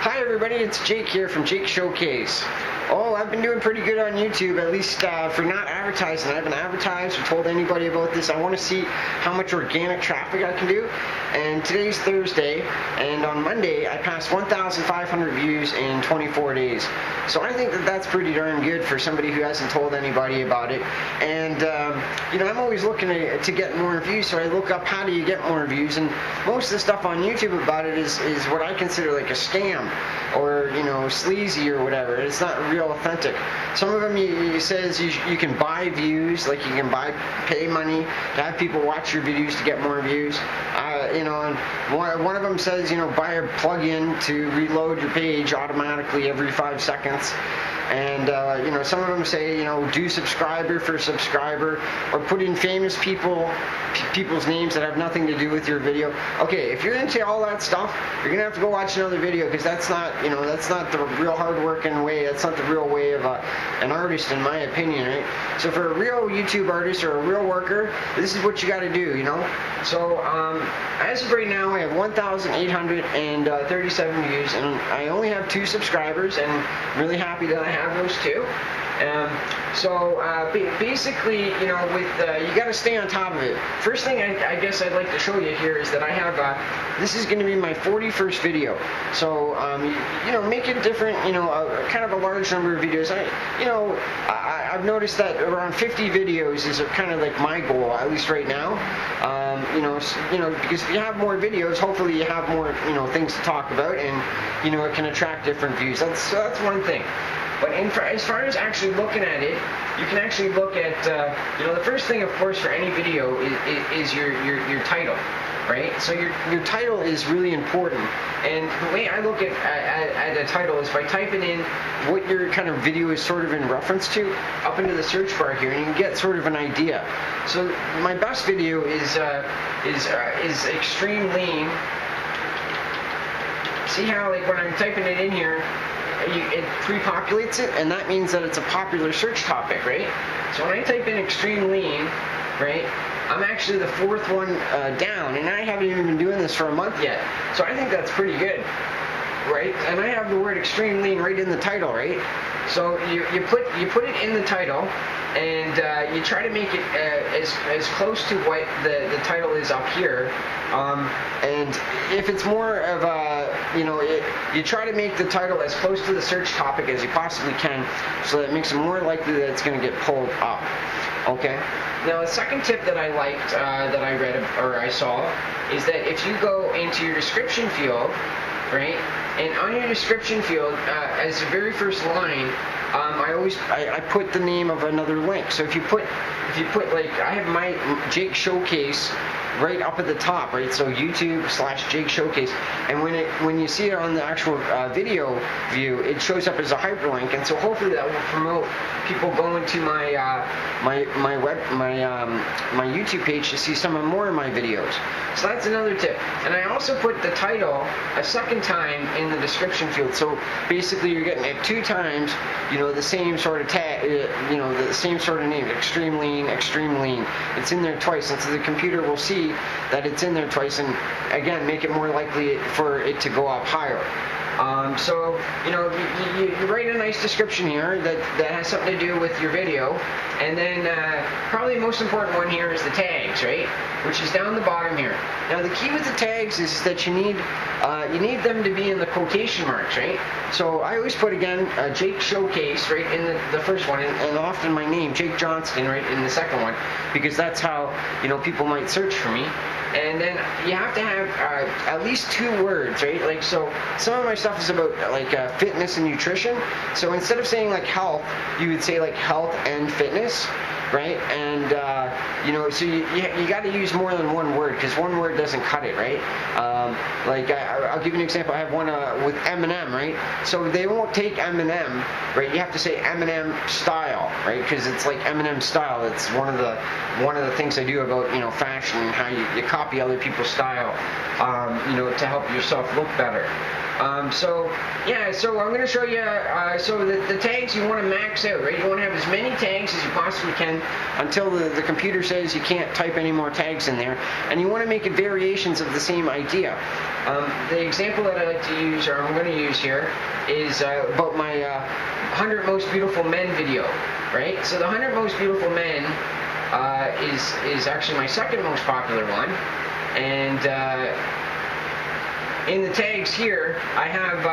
Hi everybody, it's Jake here from Jake Showcase. Oh, I've been doing pretty good on YouTube, at least for not advertising. I haven't advertised or told anybody about this. I want to see how much organic traffic I can do. And today's Thursday, and on Monday I passed 1,500 views in 24 days. So I think that that's pretty darn good for somebody who hasn't told anybody about it. And you know, I'm always looking to get more views, so I look up how do you get more views. And most of the stuff on YouTube about it is what I consider like a scam, or you know, sleazy or whatever. It's not real authentic. Some of them it says you can buy views, like you can pay money to have people watch your videos to get more views. You know, and one of them says, you know, buy a plug-in to reload your page automatically every 5 seconds. And you know, some of them say, you know, do subscriber for subscriber, or put in famous people's names that have nothing to do with your video. Okay, if you're into all that stuff, you're gonna have to go watch another video, because that's not, you know, that's not the real hard-working way. That's not the real way of an artist, in my opinion, right? So for a real YouTube artist or a real worker, this is what you got to do, you know. So as of right now, I have 1,837 views, and I only have 2 subscribers, and I'm really happy that I have those 2. Basically, you know, with you got to stay on top of it. First thing I guess I'd like to show you here is that I have this is going to be my 41st video. So you know, make it different. You know, kind of a large number of videos. I've noticed that around 50 videos is kind of like my goal, at least right now. You know, because if you have more videos, hopefully you have more, you know, things to talk about, and you know, it can attract different views. That's one thing. But as far as actually looking at it, you can actually look at, you know, the first thing, of course, for any video is your title, right? So your title is really important. And the way I look at a title is by typing in what your kind of video is sort of in reference to up into the search bar here, and you can get sort of an idea. So my best video is extreme lean. See how, like, when I'm typing it in here, it pre-populates it, and that means that it's a popular search topic, right? So when I type in extreme lean, right, I'm actually the 4th one down, and I haven't even been doing this for a month yet. So I think that's pretty good, right? And I have the word extreme lean right in the title, right? So you put it in the title, and you try to make it as close to what the title is up here. And if it's more of a, you know, you try to make the title as close to the search topic as you possibly can, so that it makes it more likely that it's going to get pulled up. Okay. Now, the second tip that I liked, that I read or I saw, is that if you go into your description field, right, and on your description field, as the very first line, I put the name of another link. So if you put like, I have my Jake Showcase right up at the top, right? So YouTube/Jake Showcase, and when you see it on the actual video view, it shows up as a hyperlink, and so hopefully that will promote people going to my YouTube page to see some more of my videos. So that's another tip. And I also put the title a second time in the description field. So basically, you're getting it 2 times. You know, the same sort of tag. You know, the same sort of name. Extreme lean. Extreme lean. It's in there twice, and so the computer will see that it's in there twice, and again, make it more likely for it to go up higher. So, you know, you write a nice description here that has something to do with your video, and then probably the most important one here is the tags, right? Which is down the bottom here. Now, the key with the tags is that you need them to be in the quotation marks, right? So I always put, again, Jake Showcase right in the first one, and often my name, Jake Johnston, right in the second one, because that's how, you know, people might search for me. And then you have to have at least 2 words, right? Like, so some of my stuff is about like fitness and nutrition. So instead of saying like health, you would say like health and fitness, right? And you know, so you got to use more than 1 word, because 1 word doesn't cut it, right? Like I'll give you an example. I have one with M&M, right? So they won't take M&M, right? You have to say M&M style, right? Because it's like M&M style. It's one of the things I do about, you know, fashion and how you copy other people's style, you know, to help yourself look better. So yeah, so I'm going to show you, so the tags you want to max out, right? You want to have as many tags as you possibly can in until the computer says you can't type any more tags in there, and you want to make it variations of the same idea. The example that I like to use, or I'm going to use here, is about my 100 Most Beautiful Men video, right? So the 100 Most Beautiful Men is actually my second most popular one, and in the tags here, I have,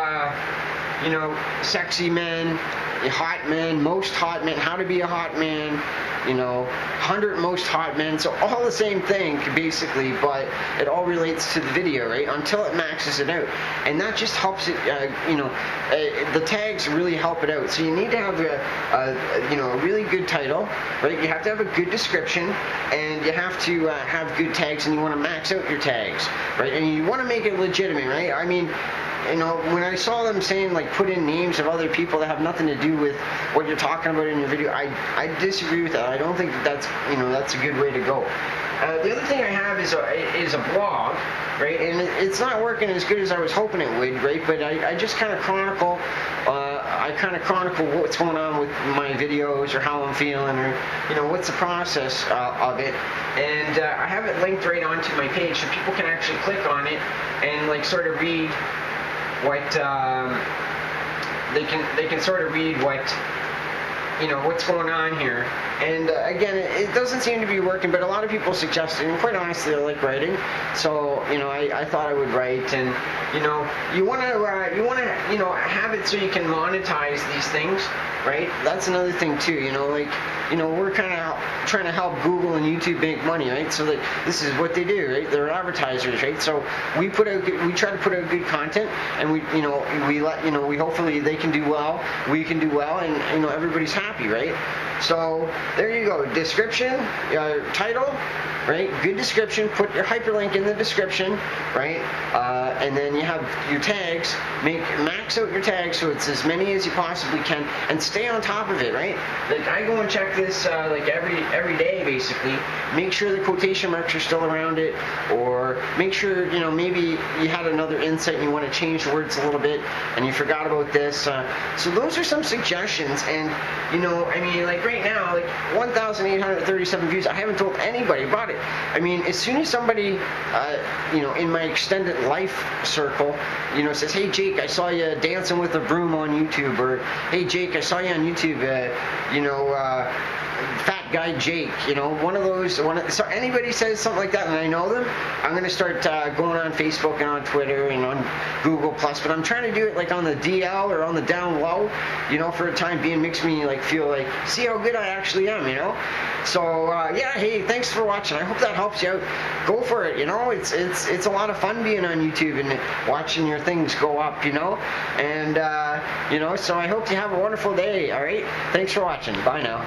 sexy men, hot men, most hot men, how to be a hot man, 100 most hot men, so all the same thing basically, but it all relates to the video, right, until it maxes it out. And that just helps it, the tags really help it out. So you need to have a really good title, right? You have to have a good description, and you have to have good tags, and you want to max out your tags, right? And you want to make it legitimate, right? I mean, when I saw them saying, like, put in names of other people that have nothing to do with what you're talking about in your video, I disagree with that. I don't think that's a good way to go. The other thing I have is a blog, right? And it's not working as good as I was hoping it would, right? But I just kind of chronicle, what's going on with my videos, or how I'm feeling, or what's the process of it. And I have it linked right onto my page, so people can actually click on it and like sort of read what they can sort of read what what's going on here. And again, it doesn't seem to be working, but a lot of people suggest it, and quite honestly, I like writing, so I thought I would write. And you want to have it so you can monetize these things, right? That's another thing too. We're kind of trying to help Google and YouTube make money, right? So that this is what they do, right? They're advertisers, right? So we try to put out good content, and we hopefully they can do well, we can do well, and everybody's happy, right? So there you go. Description, title, right? Good description. Put your hyperlink in the description, right? And then you have your tags. Max out your tags so it's as many as you possibly can, and stay on top of it, right? Like, I go and check this like every day, basically. Make sure the quotation marks are still around it, or make sure maybe you had another insight and you want to change the words a little bit, and you forgot about this. So those are some suggestions, and I mean, like right now, like 1,837 views. I haven't told anybody about it. I mean, as soon as somebody, in my extended life circle, says, "Hey Jake, I saw you dancing with a broom on YouTube," or "Hey Jake, I saw you on YouTube, fat guy Jake," one of those. So anybody says something like that, and I know them, I'm going to start going on Facebook and on Twitter and on Google Plus. But I'm trying to do it like on the DL or on the down low, for a time being. Makes me like feel like, see how good I actually am, So yeah, hey, thanks for watching. I hope that helps you out. Go for it. It's a lot of fun being on YouTube and watching your things go up, and so I hope you have a wonderful day. All right, thanks for watching. Bye now.